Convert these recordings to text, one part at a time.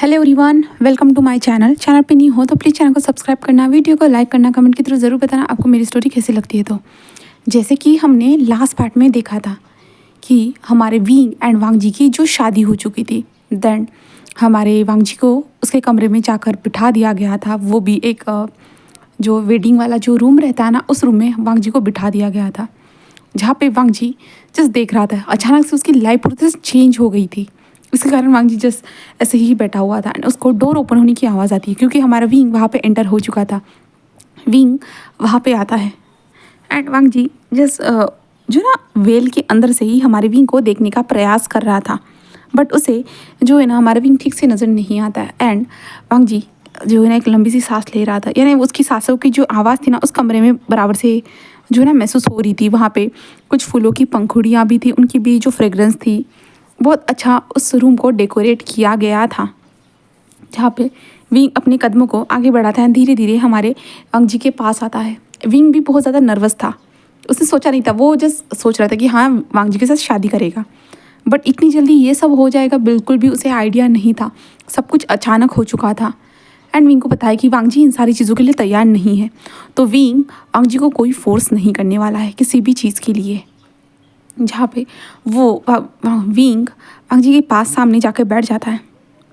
Hello everyone, welcome to my channel पे नहीं हो तो प्लीज़ चैनल को सब्सक्राइब करना, वीडियो को लाइक करना, कमेंट के थ्रू ज़रूर बताना आपको मेरी स्टोरी कैसी लगती है। तो जैसे कि हमने लास्ट पार्ट में देखा था कि हमारे विंग एंड वांग जी की जो शादी हो चुकी थी, देन हमारे वांग जी को उसके कमरे में जाकर बिठा दिया गया था। वो भी एक जो वेडिंग वाला जो रूम रहता है ना, उस रूम में वांग जी को बिठा दिया गया था, जहाँ पे वांग जी जस्ट देख रहा था। अचानक से उसकी लाइफ पूरी तरह चेंज हो गई थी। इसके कारण वांग जी जस्ट ऐसे ही बैठा हुआ था एंड उसको डोर ओपन होने की आवाज़ आती है, क्योंकि हमारा विंग वहाँ पे एंटर हो चुका था। विंग वहाँ पे आता है एंड वांग जी जस्ट जो ना वेल के अंदर से ही हमारे विंग को देखने का प्रयास कर रहा था, बट उसे जो है ना हमारा विंग ठीक से नज़र नहीं आता है। एंड वांग जी जो है ना एक लंबी सी सांस ले रहा था, यानी उसकी सांसों की जो आवाज़ थी ना उस कमरे में बराबर से जो है ना महसूस हो रही थी। वहाँ पे कुछ फूलों की पंखुड़ियाँ भी थी, उनकी भी जो फ्रेग्रेंस थी बहुत अच्छा उस रूम को डेकोरेट किया गया था। जहाँ पे विंग अपने कदमों को आगे बढ़ाता है, धीरे धीरे हमारे वांग जी के पास आता है। विंग भी बहुत ज़्यादा नर्वस था, उसने सोचा नहीं था, वो जस्ट सोच रहा था कि हाँ वांग जी के साथ शादी करेगा, बट इतनी जल्दी ये सब हो जाएगा बिल्कुल भी उसे आइडिया नहीं था। सब कुछ अचानक हो चुका था एंड विंग को पता है कि वांग जी इन सारी चीज़ों के लिए तैयार नहीं है। तो विंग वांग जी को कोई फोर्स नहीं करने वाला है किसी भी चीज़ के लिए। जहाँ पे वो विंग वांग जी के पास सामने जाकर बैठ जाता है,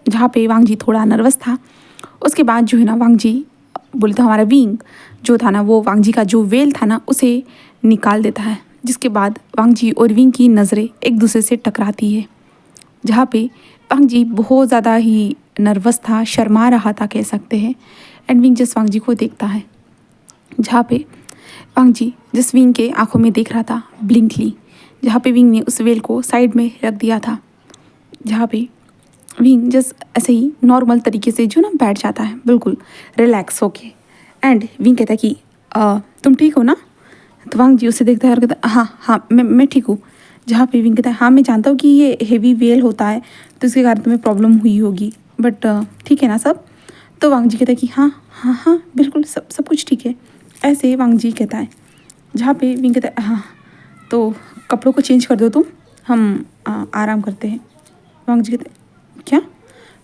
जहाँ पे वांग जी थोड़ा नर्वस था। उसके बाद जो है ना वांग जी बोले तो हमारा विंग जो था ना, वो वांग जी का जो वेल था ना उसे निकाल देता है, जिसके बाद वांग जी और विंग की नज़रें एक दूसरे से टकराती है। जहाँ पे वांग जी बहुत ज़्यादा ही नर्वस था, शर्मा रहा था कह सकते हैं। एंड विंग जस्ट वांग जी को देखता है, जहाँ पे वांग जी जिस विंग के आंखों में देख रहा था ब्लिंकली, जहाँ पे विंग ने उस वेल को साइड में रख दिया था। जहाँ पे विंग जस्ट ऐसे ही नॉर्मल तरीके से जो ना बैठ जाता है बिल्कुल रिलैक्स होके। एंड विंग कहता है कि तुम ठीक हो ना? तो वांग जी उसे देखता है और कहता है हाँ हाँ मैं ठीक हूँ। जहाँ पे विंग कहता है हाँ मैं जानता हूँ कि ये हेवी वेल होता है तो इसके कारण तुम्हें प्रॉब्लम हुई होगी, बट ठीक है ना सब? तो वांग जी कहता है कि हाँ हाँ हाँ बिल्कुल सब सब कुछ ठीक है, ऐसे वांग जी कहता है। जहाँ पे विंग कहता है हाँ तो कपड़ों को चेंज कर दो तुम, हम आराम करते हैं। वांग जी कहते हैं क्या?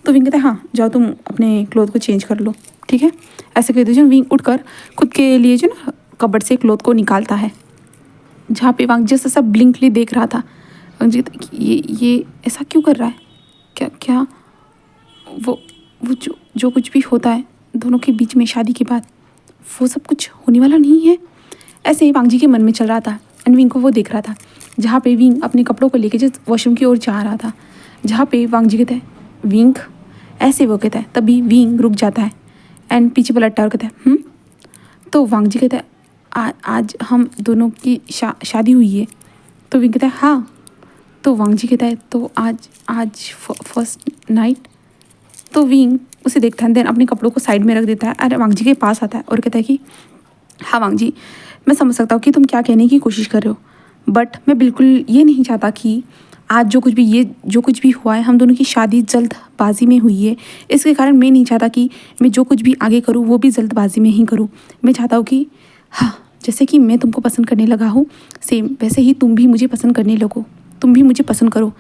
तो विंग कहता है हाँ जाओ तुम अपने क्लोथ को चेंज कर लो, ठीक है। ऐसे कह दीजिए। विंग उठकर खुद के लिए जो ना कबर्ड से क्लोथ को निकालता है, जहाँ पे वांग जैसे सब ब्लिंकली देख रहा था। वांग जी कहता है कि ये ऐसा क्यों कर रहा है? क्या क्या वो जो कुछ भी होता है दोनों के बीच में शादी के बाद, वो सब कुछ होने वाला नहीं है। ऐसे ही वांग जी के मन में चल रहा था एंड विंग को वो देख रहा था, जहाँ पे विंग अपने कपड़ों को लेके जस्ट वॉशरूम की ओर जा रहा था। जहाँ पे वांग जी कहता है विंग, ऐसे वो कहता है, तभी विंग रुक जाता है एंड पीछे पलटता है और कहता है तो वांग जी कहता है आज हम दोनों की शादी हुई है? तो विंग कहता है हाँ। तो वांग जी कहता है तो आज आज फर्स्ट नाइट? तो विंग उसे देखता है, देन अपने कपड़ों को साइड में रख देता है और वांग जी के पास आता है और कहता है कि हाँ वांग जी, मैं समझ सकता हूँ कि तुम क्या कहने की कोशिश कर रहे हो, बट मैं बिल्कुल ये नहीं चाहता कि आज जो कुछ भी हुआ है, हम दोनों की शादी जल्दबाजी में हुई है। इसके कारण मैं नहीं चाहता कि मैं जो कुछ भी आगे करूँ वो भी जल्दबाजी में ही करूँ। मैं चाहता हूँ कि हाँ जैसे कि मैं तुमको पसंद करने लगा हूँ, सेम वैसे ही तुम भी मुझे पसंद करने लगो, तुम भी मुझे पसंद करो,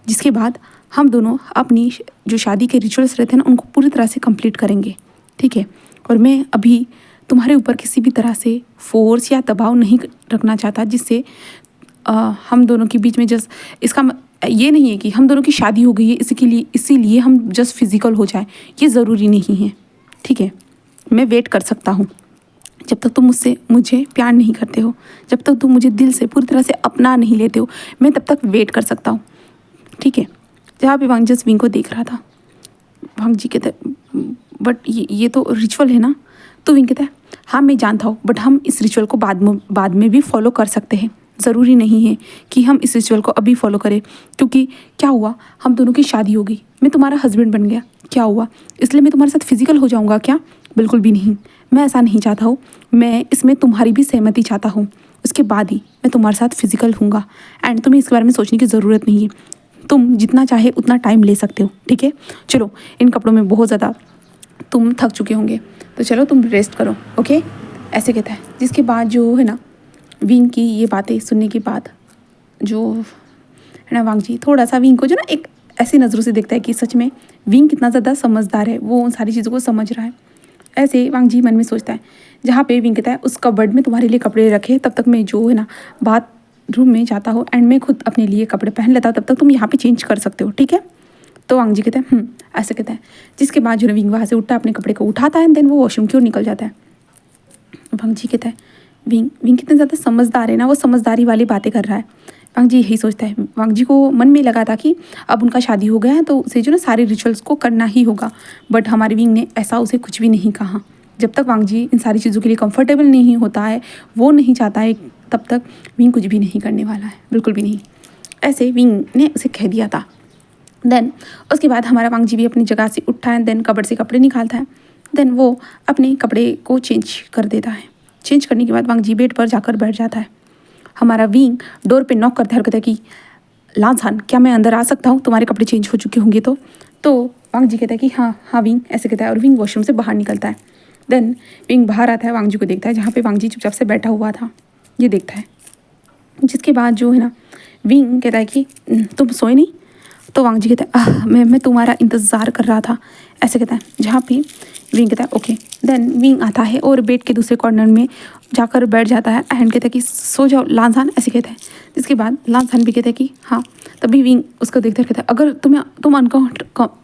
जिसके बाद हम दोनों अपनी जो शादी के रिचुअल्स रहते हैं ना उनको पूरी तरह से कंप्लीट करेंगे, ठीक है। और मैं अभी तुम्हारे ऊपर किसी भी तरह से फोर्स या दबाव नहीं रखना चाहता, जिससे हम दोनों के बीच में जस्ट ये नहीं है कि हम दोनों की शादी हो गई है इसीलिए हम जस्ट फिजिकल हो जाए, ये ज़रूरी नहीं है, ठीक है। मैं वेट कर सकता हूँ जब तक तुम मुझे प्यार नहीं करते हो, जब तक तुम मुझे दिल से पूरी तरह से अपना नहीं लेते हो, मैं तब तक वेट कर सकता हूँ, ठीक है। जहाँ भी वांग जस्ट विंग को देख रहा था, वांग जी कहते बट ये तो रिचुअल है ना? तो विंग कहता है हाँ मैं जानता हूँ, बट हम इस रिचुअल को बाद में भी फॉलो कर सकते हैं। ज़रूरी नहीं है कि हम इस रिचुअल को अभी फॉलो करें, क्योंकि क्या हुआ, हम दोनों की शादी हो गई, मैं तुम्हारा हस्बैंड बन गया, क्या हुआ इसलिए मैं तुम्हारे साथ फिजिकल हो जाऊँगा क्या? बिल्कुल भी नहीं, मैं ऐसा नहीं चाहता हूँ। मैं इसमें तुम्हारी भी सहमति चाहता हूँ, उसके बाद ही मैं तुम्हारे साथ फिजिकल हूँगा। एंड तुम्हें इसके बारे में सोचने की ज़रूरत नहीं है, तुम जितना चाहे उतना टाइम ले सकते हो, ठीक है। चलो इन कपड़ों में बहुत ज़्यादा तुम थक चुके होंगे, तो चलो तुम रेस्ट करो, ओके, ऐसे कहता है। जिसके बाद जो है ना विंग की ये बातें सुनने के बाद जो है ना वांग जी थोड़ा सा विंग को जो ना एक ऐसी नज़रों से देखता है कि सच में विंग कितना ज़्यादा समझदार है, वो उन सारी चीज़ों को समझ रहा है। ऐसे वांग जी मन में सोचता है, जहाँ पे विंग कहता है उस कबर्ड में तुम्हारे लिए कपड़े रखे, तब तक मैं जो है ना बाथरूम में जाता हूँ एंड मैं खुद अपने लिए कपड़े पहन लेता हूँ, तब तक तुम यहाँ पे चेंज कर सकते हो, ठीक है। तो वांग जी कहते हैं ऐसे कहता है। जिसके बाद जो है विंग वहाँ से उठता है, अपने कपड़े को उठाता है, देन वो वॉशरूम की ओर निकल जाता है। वांग जी कहता है विंग विंग कितने ज़्यादा समझदार है ना, वो समझदारी वाली बातें कर रहा है। वांग जी यही सोचता है। वांग जी को मन में लगा था कि अब उनका शादी हो गया है तो उसे जो ना सारे रिचुअल्स को करना ही होगा, बट हमारे विंग ने ऐसा उसे कुछ भी नहीं कहा। जब तक वांग जी इन सारी चीज़ों के लिए कंफर्टेबल नहीं होता है, वो नहीं चाहता है, तब तक विंग कुछ भी नहीं करने वाला है, बिल्कुल भी नहीं। ऐसे विंग ने उसे कह दिया था। देन उसके बाद हमारा वांग जी भी अपनी जगह से उठता है, देन कबर्ड से कपड़े निकालता है, देन वो अपने कपड़े को चेंज कर देता है। चेंज करने के बाद वांग जी बेड पर जाकर बैठ जाता है। हमारा विंग डोर पे नॉक करता है और कहता है कि लांसान, क्या मैं अंदर आ सकता हूँ, तुम्हारे कपड़े चेंज हो चुके होंगे तो वांग जी कहता है कि हाँ हाँ विंग, ऐसे कहता है और विंग वॉशरूम से बाहर निकलता है। देन विंग बाहर आता है, वांग जी को देखता है जहाँ पे वांग जी चुपचाप से बैठा हुआ था, ये देखता है। जिसके बाद जो है ना विंग कहता है कि तुम सोए नहीं। तो वांग जी कहता है मैं तुम्हारा इंतज़ार कर रहा था, ऐसे कहता है। जहाँ पे विंग कहता है ओके। देन विंग आता है और बेड के दूसरे कॉर्नर में जाकर बैठ जाता है एंड कहता है कि सो जाओ लांसान, ऐसे कहता है। जिसके बाद लांसान भी कहता है कि हाँ। तभी विंग उसको देखते कहता है अगर तुम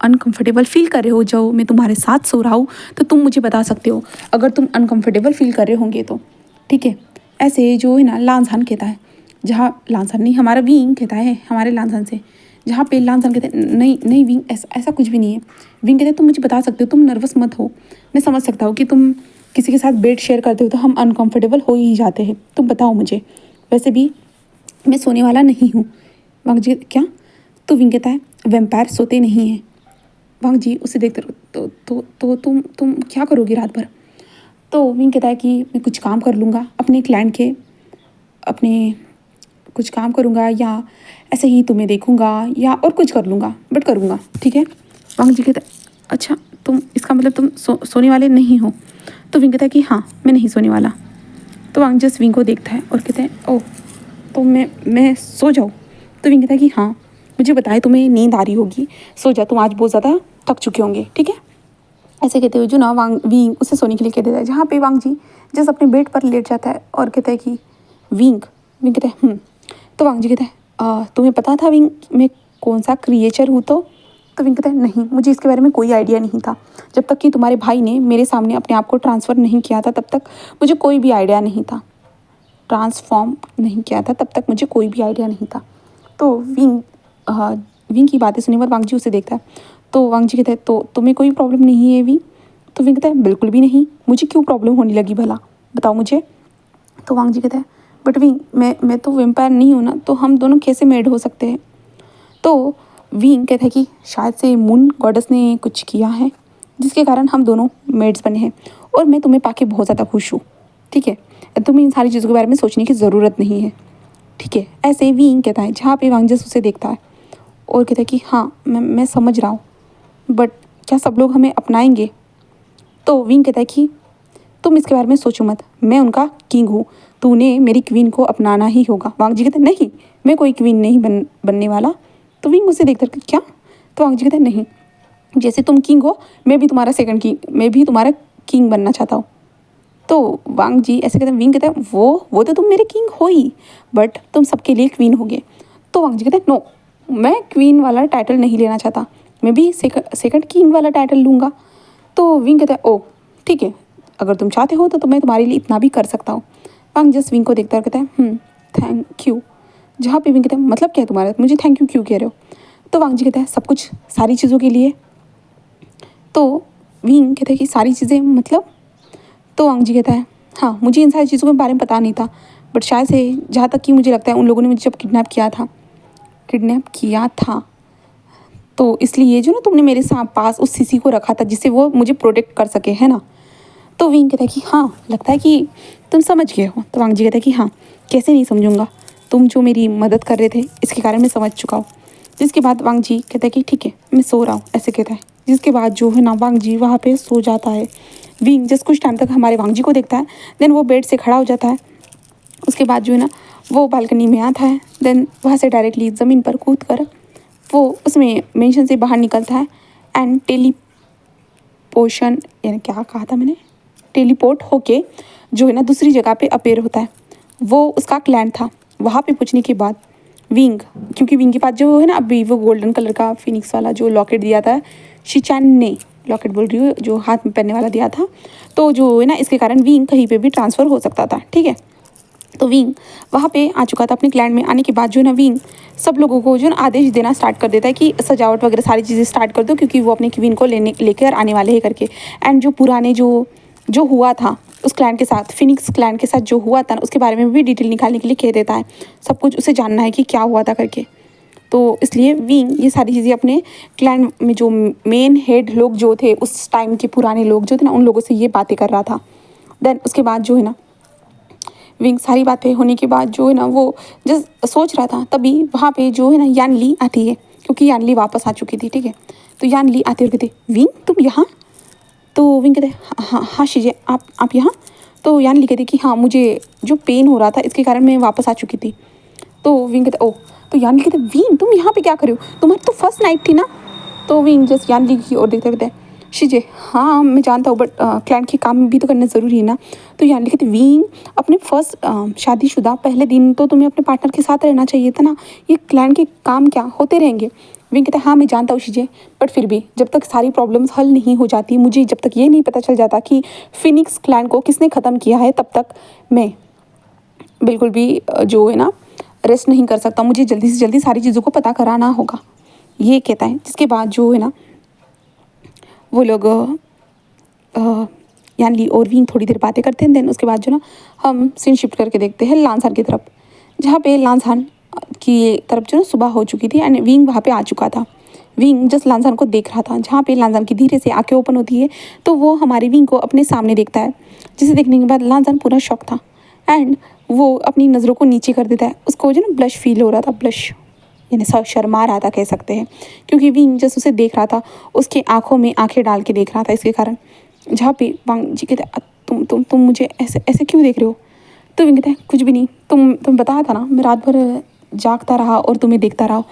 अनकंफर्टेबल फील कर रहे हो जो मैं तुम्हारे साथ सो रहा हूँ, तो तुम मुझे बता सकते हो अगर तुम अनकंफर्टेबल फील कर रहे होंगे तो, ठीक है। ऐसे जो है ना लांसान कहता है, जहाँ लांसान नहीं हमारा विंग कहता है हमारे लांसान से, जहाँ पे लांसान कहते हैं नहीं नहीं विंग ऐसा कुछ भी नहीं है। विंग कहते हैं तुम मुझे बता सकते हो, तुम नर्वस मत हो, मैं समझ सकता हूँ कि तुम किसी के साथ बेड शेयर करते हो तो हम अनकंफर्टेबल हो ही जाते हैं, तुम बताओ मुझे, वैसे भी मैं सोने वाला नहीं हूँ। वांग जी क्या? तो विंग कहता है वैम्पायर सोते नहीं हैं। वांग जी उसे देखते तो तुम क्या करोगे रात भर? तो विंग कहता है कि मैं कुछ काम कर लूँगा अपने क्लाइंट के, अपने कुछ काम करूँगा या ऐसे ही तुम्हें देखूँगा या और कुछ कर लूँगा, बट करूँगा, ठीक है। वांग जी कहता है अच्छा तुम इसका मतलब तुम सोने वाले नहीं हो। तो विंग कहता है कि हाँ मैं नहीं सोने वाला। तो वांग जस्ट विंग को देखता है और कहते हैं ओह तो मैं सो जाऊँ। तो विंग कहता है कि हाँ मुझे बताए तुम्हें नींद आ रही होगी, सो जा, तुम आज बहुत ज़्यादा थक चुके होंगे, ठीक है। ऐसे कहते हुए जो ना विंग उसे सोने के लिए कह देता है, जहाँ पे वांग जी जस्ट अपने बेड पर लेट जाता है और कहता है कि विंग कहता है तो वांग जी कहता है तुम्हें पता था विंग मैं कौन सा क्रिएचर हूँ? तो विंग कहता है नहीं मुझे इसके बारे में कोई आइडिया नहीं था, जब तक कि तुम्हारे भाई ने मेरे सामने अपने आप को ट्रांसफ़र नहीं किया था तब तक मुझे कोई भी आइडिया नहीं था, ट्रांसफॉर्म नहीं किया था तब तक मुझे कोई भी आइडिया नहीं था। तो विंग की बातें सुनने पर वांग जी उसे देखता है। तो वांग जी कहता है तो तुम्हें कोई प्रॉब्लम नहीं है विंग? तो विंग कहता है बिल्कुल भी नहीं, मुझे क्यों प्रॉब्लम होने लगी भला, बताओ मुझे। तो वांग जी कहता है बट विंग मैं तो वेम्पायर नहीं हूँ ना, तो हम दोनों कैसे मेड हो सकते हैं? तो विंग कहता है कि शायद से मून गॉडेस ने कुछ किया है जिसके कारण हम दोनों मेड्स बने हैं, और मैं तुम्हें पाके बहुत ज़्यादा खुश हूँ, ठीक है। तुम्हें इन सारी चीज़ों के बारे में सोचने की ज़रूरत नहीं है, ठीक है। ऐसे विंग कहता है, जहाँ पे वांग जस उसे देखता है और कहता है कि हाँ मैं समझ रहा हूँ, बट क्या सब लोग हमें अपनाएंगे? तो विंग कहता है कि तुम इसके बारे में सोचो मत, मैं उनका किंग हूँ, तूने मेरी क्वीन को अपनाना ही होगा। वांग जी कहते हैं नहीं मैं कोई क्वीन नहीं बनने वाला। तो विंग उसे देखकर क्या? तो वांग जी कहते हैं नहीं, जैसे तुम किंग हो मैं भी तुम्हारा सेकंड किंग, मैं भी तुम्हारा किंग बनना चाहता हूँ। तो वांग जी ऐसे कहते हैं, विंग कहते हैं वो तो तुम मेरे किंग हो ही, बट तुम सबके लिए क्वीन होगे। तो वांग जी कहते हैं नो मैं क्वीन वाला टाइटल नहीं लेना चाहता, मैं भी सेकंड किंग वाला टाइटल लूँगा। तो विंग कहता है ओ ठीक है, अगर तुम चाहते हो तो मैं तुम्हारे लिए इतना भी कर सकता हूँ। वांग जस्ट विंग को देखता है कहता है थैंक यू। जहाँ पे विंग कहता है मतलब क्या है तुम्हारा, मुझे थैंक यू क्यों कह रहे हो? तो वांग जी कहता है सब कुछ सारी चीज़ों के लिए। तो विंग कहता है कि सारी चीज़ें मतलब? तो वांग जी कहता है हाँ मुझे इन सारी चीज़ों के बारे में पता नहीं था, बट शायद से जहाँ तक कि मुझे लगता है उन लोगों ने मुझे जब किडनैप किया था तो इसलिए जो ना तुमने मेरे पास उस सीसी को रखा था जिससे वो मुझे प्रोटेक्ट कर सके, है ना। तो विंग कहता है कि हाँ लगता है कि तुम समझ गए हो। तो वांग जी कहता है कि हाँ कैसे नहीं समझूंगा, तुम जो मेरी मदद कर रहे थे इसके कारण मैं समझ चुका हूँ। जिसके बाद वांग जी कहता है कि ठीक है मैं सो रहा हूँ, ऐसे कहता है। जिसके बाद जो है ना वांग जी वहाँ पे सो जाता है। विंग जस्ट कुछ टाइम तक हमारे वांग जी को देखता है, देन वो बेड से खड़ा हो जाता है। उसके बाद जो है ना वो बालकनी में आता है, देन वहाँ से डायरेक्टली ज़मीन पर कूद कर वो उसमें मेंशन से बाहर निकलता है एंड टेलीपोर्शन, यानी क्या कहा था मैंने, टेलीपोर्ट होके जो है ना दूसरी जगह पे अपेयर होता है। वो उसका क्लैन था। वहाँ पे पूछने के बाद विंग, क्योंकि विंग के पास जो है ना अभी वो गोल्डन कलर का फिनिक्स वाला जो लॉकेट दिया था शिचान ने, लॉकेट बोल रही हूँ, जो हाथ में पहनने वाला दिया था, तो जो है ना इसके कारण विंग कहीं पे भी ट्रांसफ़र हो सकता था, ठीक है। तो विंग वहाँ पे आ चुका था। अपने क्लैन में आने के बाद जो है ना विंग सब लोगों को जो ना आदेश देना स्टार्ट कर देता है कि सजावट वगैरह सारी चीज़ें स्टार्ट कर दो, क्योंकि वो अपने क्वीन को लेकर आने वाले हैं करके। एंड जो पुराने जो हुआ था उस क्लैन के साथ, फिनिक्स क्लैन के साथ जो हुआ था उसके बारे में भी डिटेल निकालने के लिए कह देता है। सब कुछ उसे जानना है कि क्या हुआ था करके। तो इसलिए विंग ये सारी चीज़ें अपने क्लैन में जो मेन हेड लोग जो थे उस टाइम के पुराने लोग जो थे ना, उन लोगों से ये बातें कर रहा था। देन उसके बाद जो है ना विंग सारी बातें होने के बाद जो है ना वो जस्ट सोच रहा था, तभी वहाँ पे जो है ना यान ली आती है, क्योंकि यान ली वापस आ चुकी थी, ठीक है। तो यान ली आते हुए कहते विंग तुम यहाँ? तो विंग कहते हाँ हाँ शीजे आप यहाँ? तो यान ली कहती कि हाँ मुझे जो पेन हो रहा था इसके कारण मैं वापस आ चुकी थी। तो विंग कहते ओ, तो यान ली कहते विंग तुम यहाँ पे क्या कर रहे हो, तुम्हारी तो फर्स्ट नाइट थी ना। तो विंग जस्ट यान ली की ओर देखते कहते शीजे हाँ मैं जानता हूँ, बट क्लाइंट के काम भी तो करना ज़रूरी है ना। तो यान ली कहते विंग अपने फर्स्ट शादीशुदा पहले दिन तो तुम्हें अपने पार्टनर के साथ रहना चाहिए था ना, ये क्लाइंट के काम क्या होते रहेंगे। विंग कहता है हाँ मैं जानता हूँ शीजे, बट फिर भी जब तक सारी प्रॉब्लम्स हल नहीं हो जाती, मुझे जब तक ये नहीं पता चल जाता कि फिनिक्स क्लैन को किसने ख़त्म किया है, तब तक मैं बिल्कुल भी जो है ना रेस्ट नहीं कर सकता। मुझे जल्दी से जल्दी सारी चीज़ों को पता कराना होगा, ये कहता है। जिसके बाद जो है ना वो लोग यान ली और विंग थोड़ी देर बातें करते हैं। देन उसके बाद जो ना हम सीन शिफ्ट करके देखते हैं लांसान की तरफ, जहाँ पे लांसान की तरफ जो ना सुबह हो चुकी थी एंड विंग वहाँ पे आ चुका था। विंग जस्ट लांसान को देख रहा था। जहाँ पे लांसान की धीरे से आंखें ओपन होती है तो वो हमारे विंग को अपने सामने देखता है, जिसे देखने के बाद लांसान पूरा शॉक था एंड वो अपनी नज़रों को नीचे कर देता है। उसको जो ना ब्लश फील हो रहा था, ब्लश यानी शर्मा रहा था कह सकते हैं, क्योंकि विंग जस्ट उसे देख रहा था, उसकी आंखों में आंखें डाल के देख रहा था। इसके कारण जहाँ पे वांग जी कहते तुम मुझे ऐसे ऐसे क्यों देख रहे हो। तो विंग कहता है कुछ भी नहीं, तुम बताया था ना मैं रात भर जागता रहा और तुम्हें देखता रहा।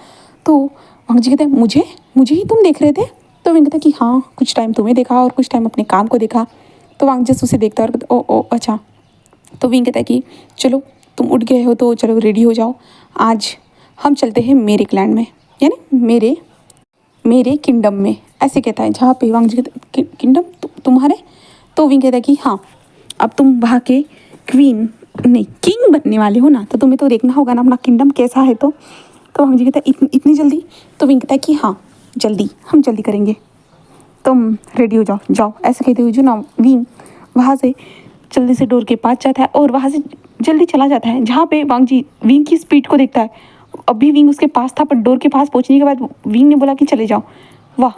तो वांग जी कहते हैं मुझे ही तुम देख रहे थे। तो विंग कहता है कि हाँ कुछ टाइम तुम्हें देखा और कुछ टाइम अपने काम को देखा। तो वांग जस्ट उसे देखता और ओ अच्छा। तो विंग कहता है कि चलो तुम उठ गए हो तो चलो रेडी हो जाओ, आज हम चलते हैं मेरे क्लैन में, यानी मेरे किंगडम में, ऐसे कहता है। जहाँ पे वांग जी कहते किंगडम तुम्हारे। तो विंग कहता है कि हाँ अब तुम वहाँ के क्वीन नहीं किंग बनने वाले हो ना, तो तुम्हें तो देखना होगा ना अपना किंगडम कैसा है। तो वांग जी कहता है इतनी जल्दी। तो विंग कहता है कि हाँ जल्दी, हम जल्दी करेंगे, तुम रेडी हो जाओ ऐसे कहते हुए जो ना विंग वहाँ से जल्दी से डोर के पास जाता है और वहाँ से जल्दी चला जाता है। जहाँ पे वांग जी विंग की स्पीड को देखता है। अभी विंग उसके पास था, पर डोर के पास पहुँचने के बाद विंग ने बोला कि चले जाओ। वाह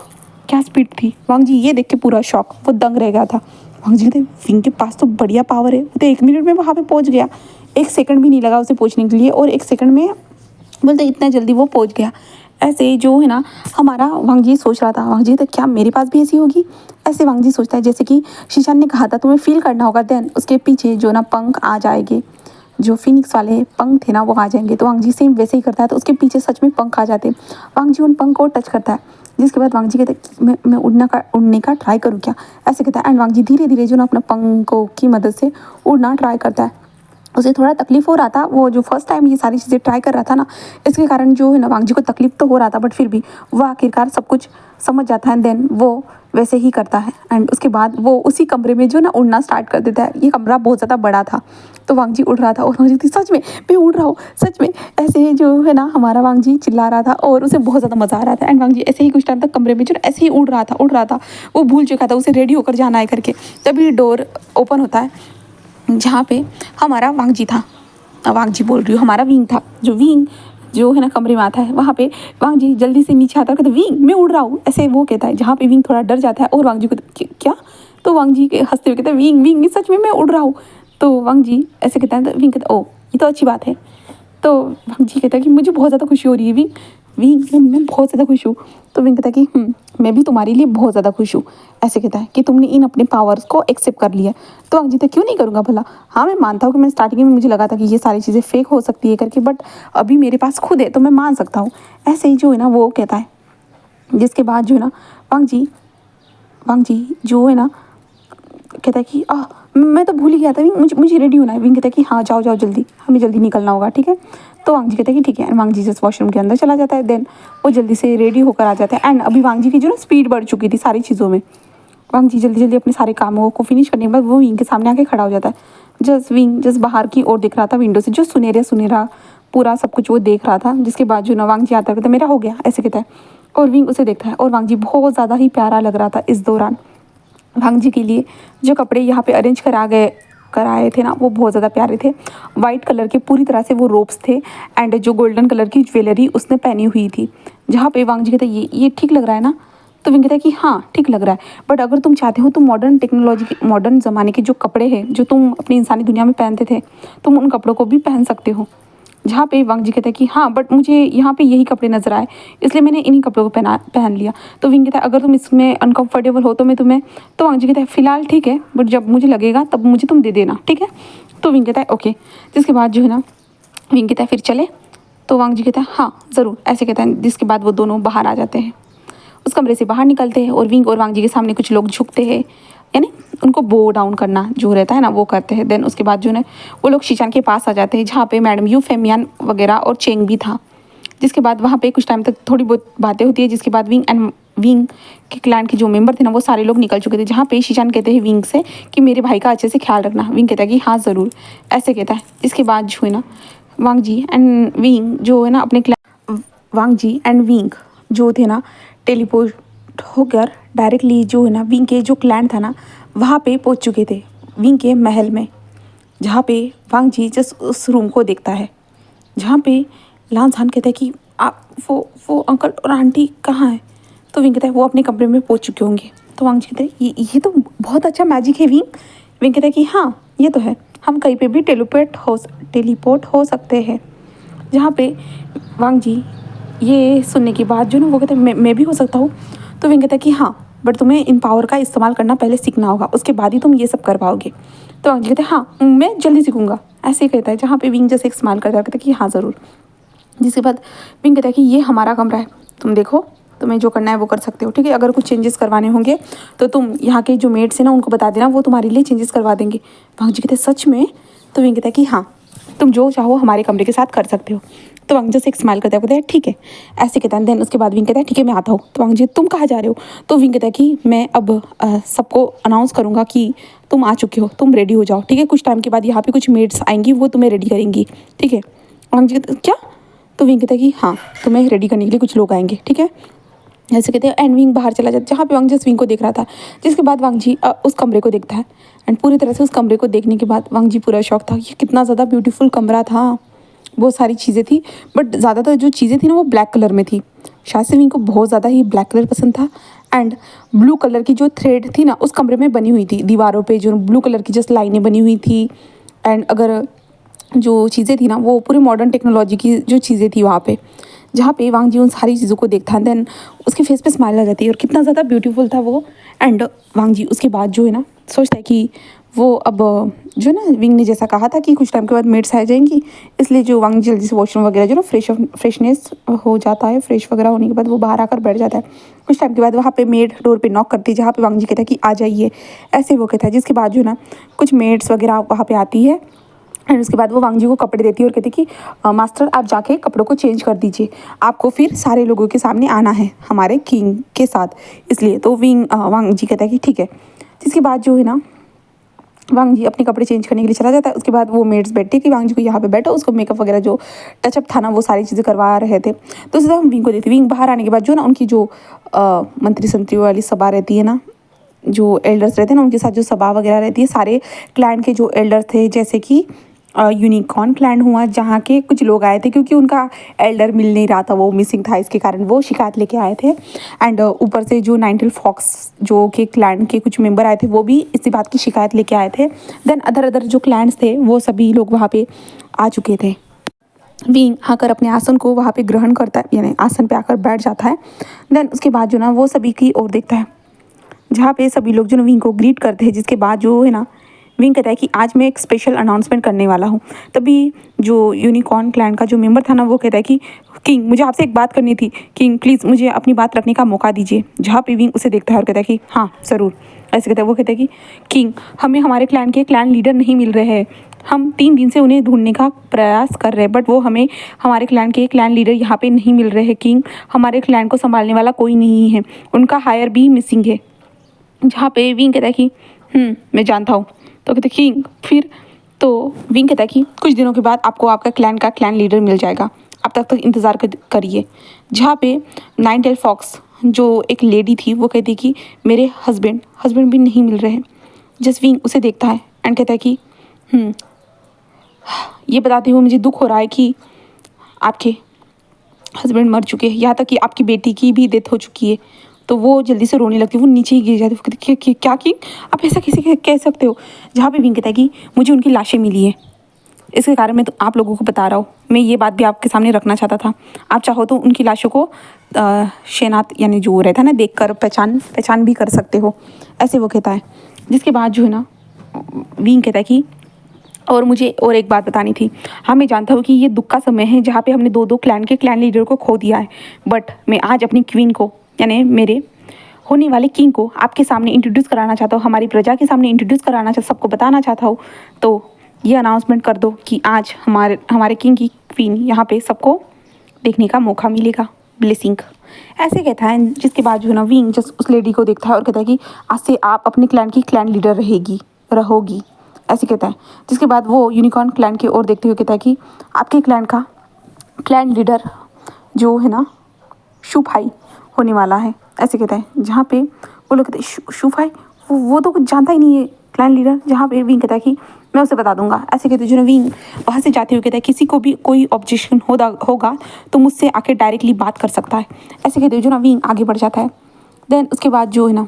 क्या स्पीड थी। वांग जी ये देख के पूरा शॉक, वो दंग रह गया था। वांग जी कहते विंग के पास तो बढ़िया पावर है, वो तो 1 मिनट में वहाँ पे पहुँच गया, 1 सेकंड भी नहीं लगा उसे पहुँचने के लिए, और 1 सेकंड में बोलते इतना जल्दी वो पहुँच गया। ऐसे जो है ना हमारा वांग जी सोच रहा था, वांग जी तो क्या मेरे पास भी ऐसी होगी, ऐसे वांग जी सोचता है। जैसे कि शीशान ने कहा था तुम्हें फील करना होगा, देन उसके पीछे जो ना पंख आ जाएंगे, जो फिनिक्स वाले पंख थे ना वो आ जाएंगे। तो वांग जी सेम वैसे ही करता है, तो उसके पीछे सच में पंख आ जाते हैं। वांग जी उन पंख को टच करता है, जिसके बाद वांग जी कहते हैं मैं उड़ने का ट्राई करूँ क्या, ऐसे कहता है। एंड वांग जी धीरे धीरे जो ना अपने पंखों की मदद से उड़ना ट्राई करता है। उसे थोड़ा तकलीफ हो रहा था, वो जो फर्स्ट टाइम ये सारी चीज़ें ट्राई कर रहा था ना, इसके कारण जो है ना वांग जी को तकलीफ तो हो रहा था, बट फिर भी वो आखिरकार सब कुछ समझ जाता है। देन वो वैसे ही करता है एंड उसके बाद वो उसी कमरे में जो ना उड़ना स्टार्ट कर देता है। ये कमरा बहुत ज़्यादा बड़ा था, तो वांग जी उड़ रहा था और वांग जी थी सच में मैं उड़ रहा हूँ सच में, ऐसे जो है ना हमारा वांग जी चिल्ला रहा था और उसे बहुत ज़्यादा मज़ा आ रहा था। एंड वांग जी ऐसे ही कुछ टाइम तक कमरे में जो ऐसे ही उड़ रहा था, वो भूल चुका था उसे रेडी होकर जाना है करके। तभी डोर ओपन होता है, जहाँ पे हमारा वांग जी था, वांग जी बोल रही हूँ, हमारा विंग था। विंग जो है ना कमरे में आता है, वहाँ पे वांग जी जल्दी से नीचे आता है, कहता विंग मैं उड़ रहा हूँ, ऐसे वो कहता है। जहाँ पे विंग थोड़ा डर जाता है और वांग जी को क्या, तो वांग जी के हंसते हुए कहता है विंग सच में मैं उड़ रहा हूँ। तो वांग जी ऐसे कहता है, तो विंग कहता ओ ये तो अच्छी बात है। तो वांग जी कहता है कि मुझे बहुत ज़्यादा खुशी हो रही है विंग, विंग मैं बहुत ज़्यादा खुश हूँ। तो विंग कहता है कि मैं भी तुम्हारे लिए बहुत ज़्यादा खुश हूँ। ऐसे कहता है कि तुमने इन अपने पावर्स को एक्सेप्ट कर लिया। तो वांग जी कहता है क्यों नहीं करूँगा भला। हाँ मैं मानता हूँ कि मैं स्टार्टिंग में मुझे लगा था कि ये सारी चीज़ें फेक हो सकती है करके, बट अभी मेरे पास खुद है तो मैं मान सकता हूँ। ऐसे ही जो है ना वो कहता है। जिसके बाद जो है ना वांग जी जो है ना कहता है कि मैं तो भूल ही गया था विंग, मुझे रेडी होना है। विंग कहता है कि हाँ जाओ जाओ जल्दी, हमें जल्दी निकलना होगा, ठीक है। तो वांग जी कहते हैं कि ठीक है। वांग जी जस्ट वॉशरूम के अंदर चला जाता है। देन वो जल्दी से रेडी होकर आ जाता है। एंड अभी वांग जी की जो ना स्पीड बढ़ चुकी थी सारी चीज़ों में। वांग जी जल्दी जल्दी अपने सारे कामों को फिनिश करने के बाद वो विंग के सामने आके खड़ा हो जाता है। विंग जस्ट बाहर की ओर दिख रहा था विंडो से, जो सुनहरा सुनहरा पूरा सब कुछ वो देख रहा था। जिसके बाद जो ना वांग जी आता है, मेरा हो गया ऐसे कहता है। और विंग उसे देखता है और वांग जी बहुत ज़्यादा ही प्यारा लग रहा था इस दौरान। वांग जी के लिए जो कपड़े यहाँ पे अरेंज कराए थे ना वो बहुत ज़्यादा प्यारे थे। वाइट कलर के पूरी तरह से वो रोब्स थे एंड जो गोल्डन कलर की ज्वेलरी उसने पहनी हुई थी। जहाँ पे वांग जी कहते ये ठीक लग रहा है ना। तो विंग कहता है कि हाँ ठीक लग रहा है, बट अगर तुम चाहते हो तो मॉडर्न टेक्नोलॉजी के मॉडर्न ज़माने के जो कपड़े हैं जो तुम अपनी इंसानी दुनिया में पहनते थे, तुम उन कपड़ों को भी पहन सकते हो। जहाँ पे वांग जी कहते हैं कि हाँ बट मुझे यहाँ पे यही कपड़े नजर आए इसलिए मैंने इन्हीं कपड़ों को पहन लिया। तो विंग कहता है अगर तुम इसमें अनकंफर्टेबल हो तो मैं तुम्हें। तो वांग जी कहता है फिलहाल ठीक है, बट जब मुझे लगेगा तब मुझे तुम दे देना, ठीक है। तो विंग कहता है ओके। जिसके बाद जो है ना विंग कहता है फिर चले। तो वांग जी कहता है हाँ ज़रूर, ऐसे कहता है। जिसके बाद वो दोनों बाहर आ जाते हैं, उस कमरे से बाहर निकलते हैं और विंग और वांग जी के सामने कुछ लोग झुकते हैं, यानी उनको बो डाउन करना जो रहता है ना वो करते हैं। देन उसके बाद जो है वो लोग शीशान के पास आ जाते हैं जहाँ पे मैडम यू फेमियान वगैरह और चेंग भी था। जिसके बाद वहाँ पे कुछ टाइम तक थोड़ी बहुत बातें होती है। जिसके बाद विंग के क्लान के जो मेंबर थे ना वो सारे लोग निकल चुके थे। जहाँ पे शीशान कहते हैं विंग से कि मेरे भाई का अच्छे से ख्याल रखना। विंग कहता है कि हाँ ज़रूर, ऐसे कहता है। इसके बाद जो है ना वांग जी एंड विंग जो है ना अपने वांग जी एंड विंग जो थे ना टेलीपोर्ट होकर डायरेक्टली जो है ना विंग के जो क्लैन था ना वहाँ पे पहुँच चुके थे, विंग के महल में। जहाँ पे वांग जी जस्ट उस रूम को देखता है जहाँ पे लान झान कहता है कि आप वो अंकल और आंटी कहाँ हैं। तो विंग कहता है वो अपने कमरे में पहुँच चुके होंगे। तो वांग जी कहते हैं ये तो बहुत अच्छा मैजिक है विंग। विंग कहता है कि हाँ ये तो है, हम कहीं पे भी टेलीपोर्ट हो सकते हैं। जहाँ पे वांग जी ये सुनने के बाद जो ना वो कहते हैं मैं भी हो सकता हूँ। तो विंग कहता है कि हाँ बट तुम्हें इन पावर का इस्तेमाल करना पहले सीखना होगा, उसके बाद ही तुम ये सब कर पाओगे। तो वांग जी कहते हैं हाँ मैं जल्दी सीखूंगा, ऐसे ही कहता है। जहाँ पे विंग जैसे एक इस्तेमाल करता है, कहता है कि हाँ ज़रूर। जिसके बाद विंग कहता है कि ये हमारा कमरा है, तुम देखो तुम्हें जो करना है वो कर सकते हो, ठीक है। अगर कुछ चेंजेस करवाने होंगे तो तुम यहाँ के जो मेड्स हैं ना उनको बता देना, वो तुम्हारे लिए चेंजेस करवा देंगे। वांग जी कहते हैं सच में। तो विंग कहता है कि हाँ तुम जो चाहो हमारे कमरे के साथ कर सकते हो। तो वांग जी से एक स्माइल करता है, कहता है ठीक है, ऐसे कहता है। देन उसके बाद विंग कहता है ठीक है मैं आता हूँ। तो वांग जी तुम कहाँ जा रहे हो। तो विंग कहता है कि मैं अब सबको अनाउंस करूँगा कि तुम आ चुके हो, तुम रेडी हो जाओ, ठीक है। कुछ टाइम के बाद यहाँ पे कुछ मेड्स आएंगी, वो तुम्हें रेडी करेंगी, ठीक है। वांग जी कहते क्या। तो विंग कहता है कि हाँ तुम्हें रेडी करने के लिए कुछ लोग आएंगे, ठीक है। ऐसे कहते हैं एंड विंग बाहर चला जाता है जहाँ पे वांग जी विंग को देख रहा था। जिसके बाद वांग जी उस कमरे को देखता है एंड पूरी तरह से उस कमरे को देखने के बाद वांग जी पूरा शौक था। ये कितना ज़्यादा ब्यूटीफुल कमरा था, बहुत सारी चीज़ें थी बट ज़्यादातर जो चीज़ें थी ना वो ब्लैक कलर में थी। शायद से विंग को बहुत ज़्यादा ही ब्लैक कलर पसंद था। एंड ब्लू कलर की जो थ्रेड थी ना उस कमरे में बनी हुई थी, दीवारों पे जो ब्लू कलर की जस्ट लाइनें बनी हुई थी। एंड अगर जो चीज़ें थी ना वो पूरी मॉडर्न टेक्नोलॉजी की जो चीज़ें थी वहाँ पे। जहाँ पे वांग जी उन सारी चीज़ों को देखता है, देन उसके फेस पे स्माइल आ जाती है और कितना ज़्यादा ब्यूटीफुल था वो। एंड वांग जी उसके बाद जो है ना सोचता है कि वो अब जो ना विंग ने जैसा कहा था कि कुछ टाइम के बाद मेड्स आ जाएंगी, इसलिए जो वांग जी जल्दी से वॉशरूम वगैरह जो ना फ्रेशनेस हो जाता है, फ्रेश वगैरह होने के बाद वो बाहर आकर बैठ जाता है। कुछ टाइम के बाद वहाँ पे मेड डोर पे नॉक करती है जहाँ पे वांग जी कहता है कि आ जाइए, ऐसे वो कहता है। जिसके बाद जो है ना कुछ मेड्स वगैरह वहाँ पे आती है एंड उसके बाद वो वांग जी को कपड़े देती है और कहती है कि मास्टर आप जाके कपड़ों को चेंज कर दीजिए, आपको फिर सारे लोगों के सामने आना है हमारे किंग के साथ, इसलिए। तो वांग जी कहता है कि ठीक है। जिसके बाद जो है ना वांग जी अपने कपड़े चेंज करने के लिए चला जाता है। उसके बाद वो मेड्स बैठती है कि वांग जी को यहाँ पे बैठो, उसको मेकअप वगैरह जो टचअप था ना वो सारी चीज़ें करवा रहे थे। तो उसके बाद हम विंग को देखते, विंग बाहर आने के बाद जो ना उनकी जो मंत्री संतरी वाली सभा रहती है ना, जो एल्डर्स रहते हैं ना उनके साथ जो सभा वगैरह रहती है, सारे क्लैन के जो एल्डर्स थे, जैसे कि यूनिकॉर्न क्लैन हुआ जहाँ के कुछ लोग आए थे क्योंकि उनका एल्डर मिल नहीं रहा था, वो मिसिंग था, इसके कारण वो शिकायत लेके आए थे। एंड ऊपर से जो नाइनटेल फॉक्स जो के क्लैन के कुछ मेंबर आए थे वो भी इसी बात की शिकायत लेके आए थे। देन अदर जो क्लैन्स थे वो सभी लोग वहाँ पे आ चुके थे। विंग आकर अपने आसन को वहाँ पे ग्रहण करता है, यानी आसन पे आकर बैठ जाता है। देन उसके बाद जो ना वो सभी की ओर देखता है, जहाँ पे सभी लोग जो ना विंग को ग्रीट करते हैं। जिसके बाद जो है ना विंग कहता है कि आज मैं एक स्पेशल अनाउंसमेंट करने वाला हूँ। तभी जो यूनिकॉर्न क्लैन का जो मेंबर था ना वो कहता है कि किंग, मुझे आपसे एक बात करनी थी। किंग प्लीज़ मुझे अपनी बात रखने का मौका दीजिए। जहाँ पे विंग उसे देखता है और कहता है कि हाँ ज़रूर। ऐसे कहता है, वो कहता है कि किंग, हमें हमारे क्लैन के क्लैन लीडर नहीं मिल रहे हैं। हम 3 दिन से उन्हें ढूंढने का प्रयास कर रहे हैं, बट वो हमें हमारे क्लैन के क्लैन लीडर यहाँ पे नहीं मिल रहे हैं। किंग, हमारे क्लैन को संभालने वाला कोई नहीं है, उनका हायर भी मिसिंग है। जहाँ पे विंग कहता है कि मैं जानता हूँ। तो कहते किंग फिर, तो विंग कहता है कि कुछ दिनों के बाद आपको आपका क्लैन का क्लैन लीडर मिल जाएगा, अब तक इंतज़ार करिए। जहाँ पे नाइन टेल फॉक्स जो एक लेडी थी वो कहती कि मेरे हस्बैंड भी नहीं मिल रहे हैं। जस्ट विंग उसे देखता है एंड कहता है कि ये बताते हुए मुझे दुख हो रहा है कि आपके हस्बैंड मर चुके हैं, यहाँ तक कि आपकी बेटी की भी डेथ हो चुकी है। तो वो जल्दी से रोने लगती है, वो नीचे ही गिर जाती है। वो कहती है क्या कि आप ऐसा कैसे कह सकते हो। जहाँ पे विंग कहता है कि मुझे उनकी लाशें मिली है, इसके कारण मैं तो आप लोगों को बता रहा हूँ। मैं ये बात भी आपके सामने रखना चाहता था। आप चाहो तो उनकी लाशों को शेनात यानी जो रहता है ना देख कर पहचान भी कर सकते हो, ऐसे वो कहता है। जिसके बाद जो है ना विंग कहता है कि और मुझे और एक बात बतानी थी। हाँ मैं जानता हूँ कि ये दुख का समय है जहाँ पे हमने दो क्लैन के क्लैन लीडर को खो दिया है, बट मैं आज अपनी क्वीन को यानी मेरे होने वाले किंग को आपके सामने इंट्रोड्यूस कराना चाहता हूँ, हमारी प्रजा के सामने इंट्रोड्यूस कराना चाहता, सबको बताना चाहता हूँ। तो ये अनाउंसमेंट कर दो कि आज हमारे किंग की क्वीन यहाँ पे सबको देखने का मौका मिलेगा, ब्लेसिंग। ऐसे कहता है। जिसके बाद जो है ना विंग जस्ट उस लेडी को देखता है और कहता है कि आज से आप अपने क्लैन की क्लैन लीडर रहोगी, ऐसे कहता है। जिसके बाद वो यूनिकॉर्न क्लैन की ओर देखते हुए कहता है कि आपके क्लैन का क्लैन लीडर जो है ना शुफाई होने वाला है, ऐसे कहता है। जहाँ पे वो लोग कहते हैं शुफाई, वो तो कुछ जानता ही नहीं है क्लैन लीडर। जहाँ पे विंग कहता है कि मैं उसे बता दूंगा, ऐसे कहते जो ना विंग वहाँ से जाते हुए कहता है किसी को भी कोई ऑब्जेक्शन होगा तो मुझसे आके डायरेक्टली बात कर सकता है, ऐसे कहते जो ना विंग आगे बढ़ जाता है। देन उसके बाद जो है ना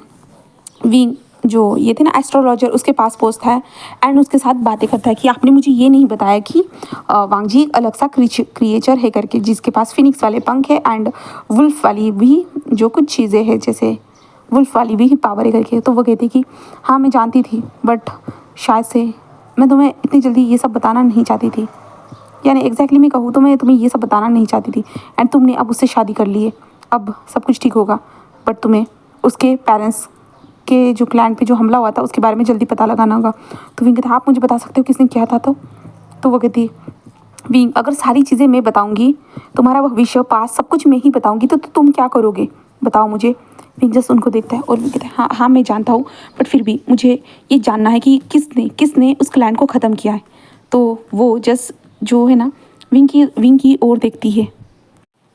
विंग जो ये थे ना एस्ट्रोलॉजर उसके पास पहुंचता है एंड उसके साथ बातें करता है कि आपने मुझे ये नहीं बताया कि वांगजी एक अलग सा क्रिएचर है करके, जिसके पास फिनिक्स वाले पंख है एंड वुल्फ वाली भी जो कुछ चीज़ें हैं, जैसे वुल्फ वाली भी पावर है करके। तो वो कहती कि हाँ मैं जानती थी, बट शायद से मैं तुम्हें इतनी जल्दी ये सब बताना नहीं चाहती थी, यानी एग्जैक्टली मैं कहूँ तो मैं तुम्हें ये सब बताना नहीं चाहती थी। एंड तुमने अब उससे शादी कर ली है, अब सब कुछ ठीक होगा, बट तुम्हें उसके पेरेंट्स के जो क्लैन पे जो हमला हुआ था उसके बारे में जल्दी पता लगाना होगा। तो विंग कहता आप मुझे बता सकते हो किसने किया था। तो वो कहती विंग अगर सारी चीज़ें मैं बताऊंगी, तुम्हारा भविष्य पास सब कुछ मैं ही बताऊंगी, तो तुम क्या करोगे बताओ मुझे। विंग जस्ट उनको देखता है और विंग कहता है हाँ हाँ मैं जानता हूँ, बट फिर भी मुझे ये जानना है कि किसने उस क्लैन को ख़त्म किया है। तो वो जस्ट जो है ना विंग की ओर देखती है।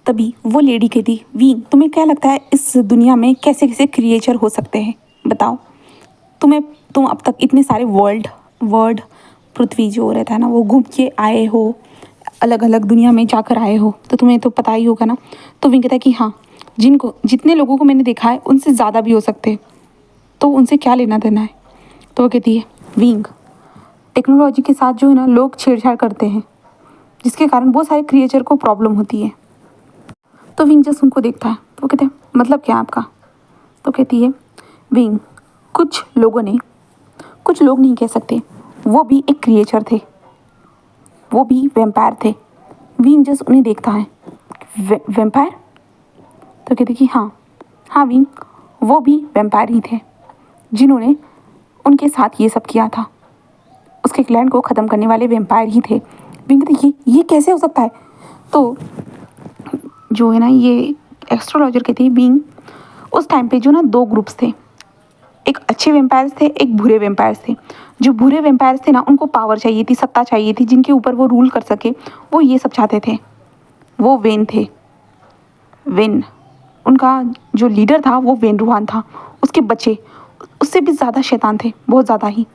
तभी वो लेडी कहती विंग तुम्हें क्या लगता है इस दुनिया में कैसे कैसे क्रिएचर हो सकते हैं, बताओ। तुम अब तक इतने सारे वर्ल्ड पृथ्वी जो रहता है ना वो घूम के आए हो, अलग अलग दुनिया में जाकर आए हो, तो तुम्हें तो पता ही होगा ना। तो विंग कहता है कि हाँ जितने लोगों को मैंने देखा है उनसे ज़्यादा भी हो सकते हैं, तो उनसे क्या लेना देना है। तो वो कहती है विंग टेक्नोलॉजी के साथ जो है ना लोग छेड़छाड़ करते हैं, जिसके कारण बहुत सारे क्रिएचर को प्रॉब्लम होती है। तो विंग जस्ट उनको देखता है। तो वो कहते हैं मतलब क्या आपका। तो कहती है विंग कुछ लोग नहीं कह सकते, वो भी एक क्रिएचर थे, वो भी वैम्पायर थे। विंग जस्ट उन्हें देखता है वैम्पायर। तो कहते कि हाँ विंग वो भी वैम्पायर ही थे जिन्होंने उनके साथ ये सब किया था, उसके क्लैन को ख़त्म करने वाले वैम्पायर ही थे। विंग कहते ये कैसे हो सकता है। तो जो है ना ये एस्ट्रोलॉजर कहते हैं विंग उस टाइम पे जो ना 2 ग्रुप्स थे, एक अच्छे वेम्पायर्स थे, एक बुरे वेम्पायर्स थे। जो बुरे वेम्पायर्स थे ना उनको पावर चाहिए थी, सत्ता चाहिए थी, जिनके ऊपर वो रूल कर सके, वो ये सब चाहते थे। वो वेन थे, वेन उनका जो लीडर था वो वेन रूहान था। उसके बच्चे उससे भी ज़्यादा शैतान थे, बहुत ज़्यादा ही।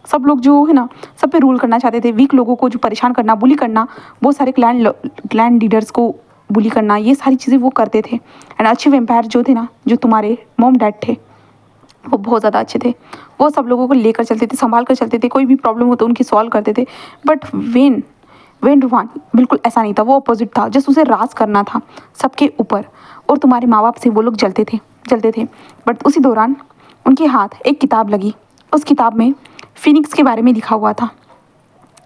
सब लोग जो है ना सब पे रूल करना चाहते थे, वीक लोगों को जो परेशान करना, बुली करना, बहुत सारे क्लैन लीडर्स को बुली करना, ये सारी चीज़ें वो करते थे। एंड अच्छे वेम्पायर जो थे ना, जो तुम्हारे मॉम डैड थे, वो बहुत ज़्यादा अच्छे थे। वो सब लोगों को लेकर चलते थे, संभाल कर चलते थे, कोई भी प्रॉब्लम हो तो उनकी सॉल्व करते थे। बट वेन रूहान बिल्कुल ऐसा नहीं था, वो अपोजिट था। जस्ट उसे राज करना था सबके ऊपर, और तुम्हारे माँ बाप से वो लोग जलते थे। बट उसी दौरान उनके हाथ एक किताब लगी। उस किताब में फिनिक्स के बारे में लिखा हुआ था।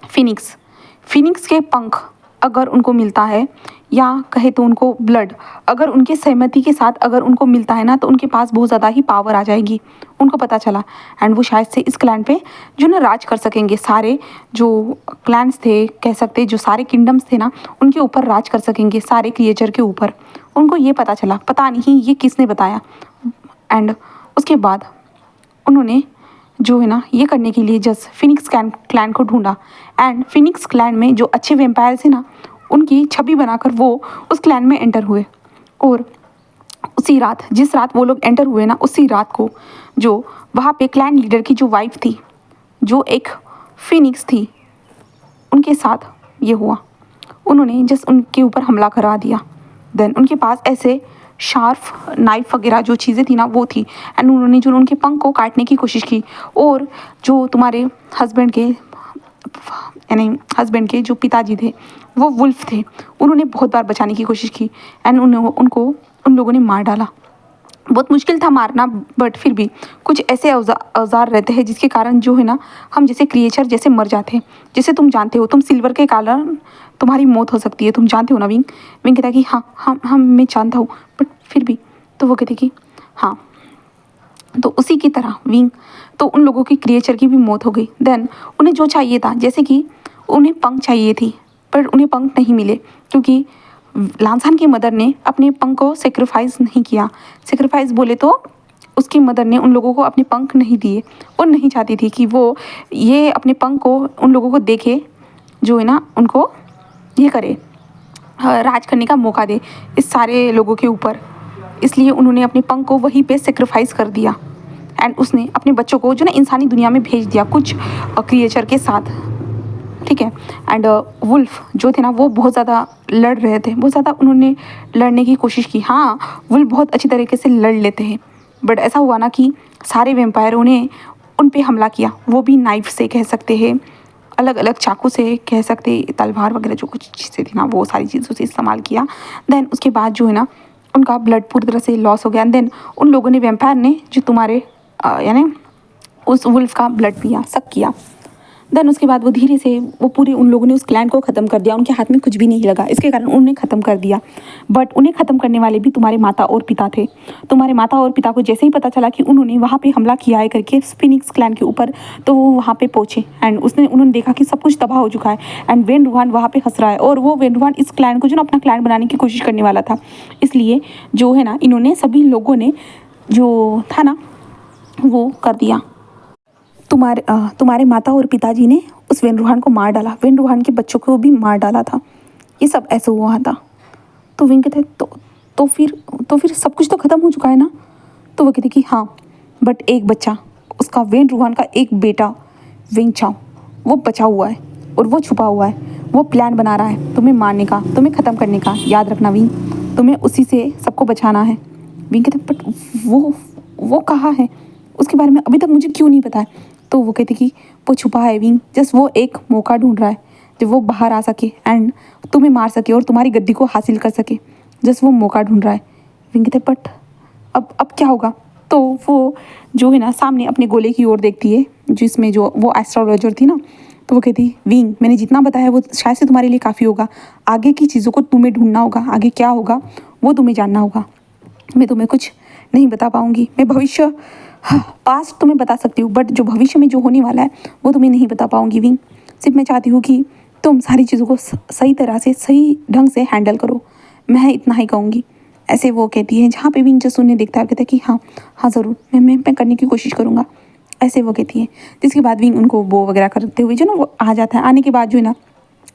फिनिक्स के पंख अगर उनको मिलता है, या कहे तो उनको ब्लड अगर उनके सहमति के साथ अगर उनको मिलता है ना, तो उनके पास बहुत ज़्यादा ही पावर आ जाएगी। उनको पता चला, एंड वो शायद से इस क्लैन पे जो ना राज कर सकेंगे। सारे जो क्लैन्स थे, कह सकते जो सारे किंगडम्स थे ना, उनके ऊपर राज कर सकेंगे, सारे क्रिएचर के ऊपर। उनको ये पता चला, पता नहीं ये किसने बताया। एंड उसके बाद उन्होंने जो है ना ये करने के लिए जस्ट फिनिक्स क्लैन को ढूंढा। एंड फिनिक्स क्लैन में जो अच्छे वेम्पायर थे ना, उनकी छवि बनाकर वो उस क्लैन में एंटर हुए। और उसी रात, जिस रात वो लोग एंटर हुए ना, उसी रात को जो वहाँ पे क्लैन लीडर की जो वाइफ थी, जो एक फिनिक्स थी, उनके साथ ये हुआ। उन्होंने जस्ट उनके ऊपर हमला करा दिया। देन उनके पास ऐसे शार्प नाइफ वगैरह जो चीज़ें थी ना, वो थी। एंड उन्होंने जो उनके पंख को काटने की कोशिश की। और जो तुम्हारे हस्बैंड के जो पिताजी थे, वो वुल्फ थे, उन्होंने बहुत बार बचाने की कोशिश की। एंड उनको उन लोगों ने मार डाला। बहुत मुश्किल था मारना, बट फिर भी कुछ ऐसे औजार रहते हैं जिसके कारण जो है ना, हम जैसे क्रिएचर जैसे मर जाते हैं। जैसे तुम जानते हो, तुम सिल्वर के कारण तुम्हारी मौत हो सकती है, तुम जानते हो ना। विंग कहता है कि हाँ मैं जानता हूँ, बट फिर भी। तो वो कहते कि हाँ। तो उसी की तरह विंग, तो उन लोगों की क्रिएचर की भी मौत हो गई। देन उन्हें जो चाहिए था, जैसे कि उन्हें पंख चाहिए थी, पर उन्हें पंख नहीं मिले, क्योंकि लांसान की मदर ने अपने पंख को सेक्रीफाइस नहीं किया। सेक्रीफाइस बोले तो उसकी मदर ने उन लोगों को अपने पंख नहीं दिए। और नहीं चाहती थी कि वो ये अपने पंख को उन लोगों को देखे, जो है ना उनको ये करे, राज करने का मौका दे इस सारे लोगों के ऊपर। इसलिए उन्होंने अपने पंख को वहीं पे सेक्रीफाइस कर दिया। एंड उसने अपने बच्चों को जो ना इंसानी दुनिया में भेज दिया कुछ क्रिएचर के साथ, ठीक है। एंड वुल्फ जो थे ना, वो बहुत ज़्यादा लड़ रहे थे, बहुत ज़्यादा उन्होंने लड़ने की कोशिश की। हाँ, वुल्फ बहुत अच्छी तरीके से लड़ लेते हैं, बट ऐसा हुआ ना कि सारे वेम्पायरों ने उन पे हमला किया। वो भी नाइफ से, कह सकते हैं अलग अलग चाकू से, कह सकते तलवार वगैरह जो कुछ चीज़ें थी ना, वो सारी चीज़ों से इस्तेमाल किया। देन उसके बाद जो है ना, उनका ब्लड पूरी तरह से लॉस हो गया। देन उन लोगों ने, वेम्पायर ने, जो तुम्हारे यानी उस वुल्फ का ब्लड पिया, सक किया। देन उसके बाद वो धीरे से, वो पूरे उन लोगों ने उस क्लैन को ख़त्म कर दिया। उनके हाथ में कुछ भी नहीं लगा, इसके कारण उन्हें ख़त्म कर दिया। बट उन्हें ख़त्म करने वाले भी तुम्हारे माता और पिता थे। तुम्हारे माता और पिता को जैसे ही पता चला कि उन्होंने वहाँ पे हमला किया है करके फिनिक्स क्लैन के ऊपर, तो वो वहाँ पे पहुँचे। एंड उन्होंने देखा कि सब कुछ तबाह हो चुका है। एंड वेन रूहान वहाँ पे हंस रहा है, और वो वेन रूहान इस क्लैन को जो ना अपना क्लैन बनाने की कोशिश करने वाला था। इसलिए जो है ना, इन्होंने सभी लोगों ने जो था ना, वो कर दिया। तुम्हारे माता और पिताजी ने उस वेन रूहान को मार डाला, वेन रूहान के बच्चों को भी मार डाला था। ये सब ऐसे हुआ था। तो विंग कहते तो फिर सब कुछ तो ख़त्म हो चुका है ना। तो वो कहते कि हाँ, बट एक बच्चा, उसका वेन रूहान का एक बेटा विंग चाओ, वो बचा हुआ है और वो छुपा हुआ है। वो प्लान बना रहा है तुम्हें मारने का, तुम्हें ख़त्म करने का। याद रखना विंग, तुम्हें उसी से सबको बचाना है। विंग कहते बट वो कहाँ है, उसके बारे में अभी तक मुझे क्यों नहीं पता है। तो वो कहते कि वो छुपा है विंग, जस्ट वो एक मौका ढूंढ रहा है जब वो बाहर आ सके एंड तुम्हें मार सके और तुम्हारी गद्दी को हासिल कर सके। जस्ट वो मौका ढूंढ रहा है। विंग कहते बट अब क्या होगा। तो वो जो है ना, सामने अपने गोले की ओर देखती है, जिसमें जो वो एस्ट्रोलॉजर थी ना। तो वो कहती विंग, मैंने जितना बताया वो शायद से तुम्हारे लिए काफ़ी होगा। आगे की चीज़ों को तुम्हें ढूंढना होगा, आगे क्या होगा वो तुम्हें जानना होगा। मैं तुम्हें कुछ नहीं बता पाऊँगी। मैं भविष्य, पास्ट तुम्हें बता सकती हूँ, बट जो भविष्य में जो होने वाला है वो तुम्हें नहीं बता पाऊँगी विंग। सिर्फ मैं चाहती हूँ कि तुम सारी चीज़ों को सही तरह से, सही ढंग से हैंडल करो। मैं इतना ही कहूँगी। ऐसे वो कहती है। जहाँ पे विंग जस्ट उन्हें देखता है, कहता है कि हाँ ज़रूर, मैं करने की कोशिश करूँगा। ऐसे वो कहती है। जिसके बाद विंग उनको बो वगैरह करते हुए जो ना वो आ जाता है। आने के बाद जो है ना,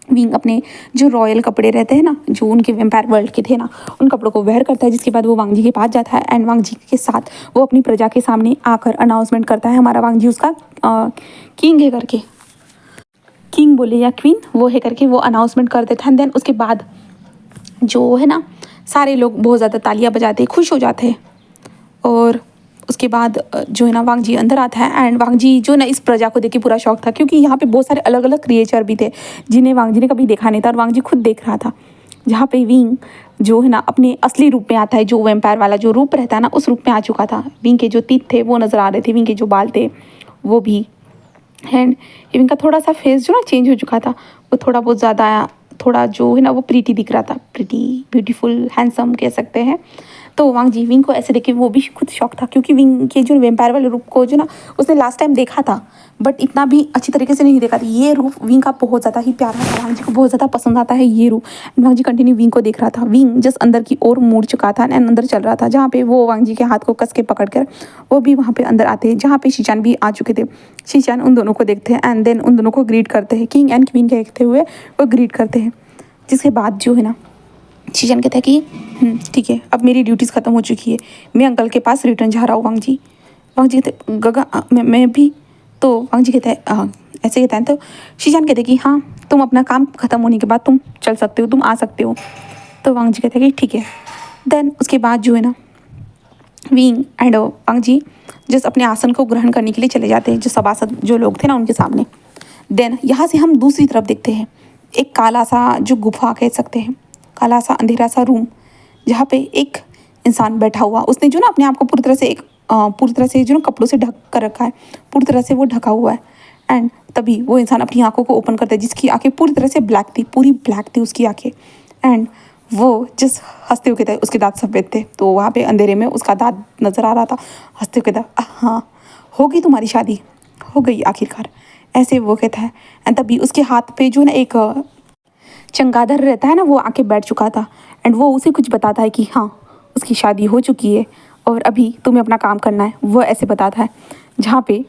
विंग अपने जो रॉयल कपड़े रहते हैं ना, जो उनके वेम्पायर वर्ल्ड के थे ना, उन कपड़ों को वेयर करता है। जिसके बाद वो वांग जी के पास जाता है एंड वांग जी के साथ वो अपनी प्रजा के सामने आकर अनाउंसमेंट करता है, हमारा वांग जी उसका किंग है करके, किंग बोले या क्वीन वो है करके वो अनाउंसमेंट कर देता है। देन उसके बाद जो है ना, सारे लोग बहुत ज़्यादा तालियां बजाते, खुश हो जाते हैं। और उसके बाद जो है ना वांग जी अंदर आता है एंड वांग जी जो ना इस प्रजा को देख के पूरा शौक था, क्योंकि यहाँ पे बहुत सारे अलग अलग क्रिएचर भी थे जिन्हें वांग जी ने कभी देखा नहीं था और वांग जी खुद देख रहा था। जहाँ पे विंग जो है ना अपने असली रूप में आता है, जो वैम्पायर वाला जो रूप रहता है ना उस रूप में आ चुका था। विंग के जो तीत थे वो नज़र आ रहे थे, विंग के जो बाल थे वो भी, एंड विंग का थोड़ा सा फेस जो ना चेंज हो चुका था, वो थोड़ा बहुत ज़्यादा थोड़ा जो है ना वो प्रीटी दिख रहा था, प्रीटी ब्यूटीफुल हैंडसम कह सकते हैं। तो वांग जी विंग को ऐसे देख के वो भी खुद शौक था, क्योंकि विंग के जो वैम्पायर वाले रूप को जो ना उसने लास्ट टाइम देखा था बट इतना भी अच्छी तरीके से नहीं देखा था। ये रूप विंग का बहुत ज़्यादा ही प्यारा था, वांग जी को बहुत ज़्यादा पसंद आता है ये रूप। वांग जी कंटिन्यू विंग को देख रहा था। विंग जस्ट अंदर की ओर मुड़ चुका था एंड अंदर चल रहा था, जहाँ पे वो वांग जी के हाथ को कस के पकड़ कर वो भी वहाँ पे अंदर आते हैं, जहाँ पे शीचान भी आ चुके थे। शीचान उन दोनों को देखते हैं एंड देन उन दोनों को ग्रीट करते हैं, किंग एंड क्वीन कहते हुए वो ग्रीट करते हैं। जिसके बाद जो है ना शीचान कहता है कि ठीक है, अब मेरी ड्यूटीज़ ख़त्म हो चुकी है, मैं अंकल के पास रिटर्न जा रहा हूँ। वांग जी कहते गगा मैं भी। तो वांग जी कहते हैं ऐसे कहता है, तो शीचान कहते हैं कि हाँ तुम अपना काम ख़त्म होने के बाद तुम चल सकते हो, तुम आ सकते हो। तो वांग जी कहते हैं कि ठीक है। देन उसके बाद जो है ना Wing and Wang ji just अपने आसन को ग्रहण करने के लिए चले जाते हैं, जो सभासद जो लोग थे ना उनके सामने। देन यहाँ से हम दूसरी तरफ देखते हैं, एक काला सा जो गुफा कह सकते हैं, काला सा अंधेरा सा रूम, जहाँ पे एक इंसान बैठा हुआ, उसने जो ना अपने आप को पूरी तरह से जो ना कपड़ों से ढक कर रखा है, पूरी तरह से वो ढका हुआ है। एंड तभी वो इंसान अपनी आंखों को ओपन करता है, जिसकी आंखें पूरी तरह से ब्लैक थी, पूरी ब्लैक थी उसकी आंखें। एंड वो जिस हंसते हुए कहता है, उसके दांत सफ़ेद थे, तो वहाँ पे अंधेरे में उसका दांत नज़र आ रहा था। हंसते हुए कहता हाँ होगी तुम्हारी शादी, हो गई आखिरकार, ऐसे वो कहता है। एंड तभी उसके हाथ पे जो ना एक चमगादड़ रहता है ना, वो आके बैठ चुका था एंड वो उसे कुछ बताता है कि हाँ उसकी शादी हो चुकी है और अभी तुम्हें अपना काम करना है, वो ऐसे बताता है। जहाँ पे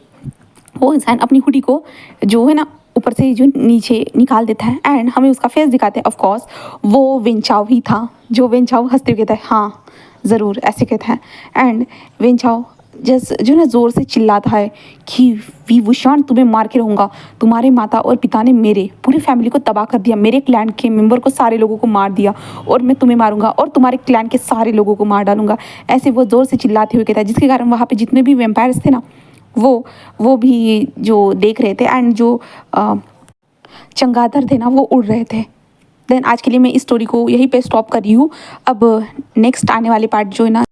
वो इंसान अपनी हुडी को जो है ना ऊपर से जो नीचे निकाल देता है एंड हमें उसका फेस दिखाते हैं। ऑफ कोर्स वो वेंचाओ ही था, जो वेंचाओ हंसते हुए कहता है हाँ ज़रूर, ऐसे कहता है। एंड वेंचाओ जस्ट जो ना ज़ोर से चिल्लाता है कि वी वुशान तुम्हें मार के रहूँगा, तुम्हारे माता और पिता ने मेरे पूरी फैमिली को तबाह कर दिया, मेरे क्लैन के मेंबर को सारे लोगों को मार दिया और मैं तुम्हें मारूंगा और तुम्हारे क्लैन के सारे लोगों को मार डालूंगा, ऐसे वो ज़ोर से चिल्लाते हुए कहता है। जिसके कारण वहाँ पे जितने भी वेम्पायर्स थे ना वो भी जो देख रहे थे एंड जो चमगादड़ थे ना वो उड़ रहे थे। देन आज के लिए मैं इस स्टोरी को यहीं पे स्टॉप कर रही हूँ। अब नेक्स्ट आने वाले पार्ट जो है ना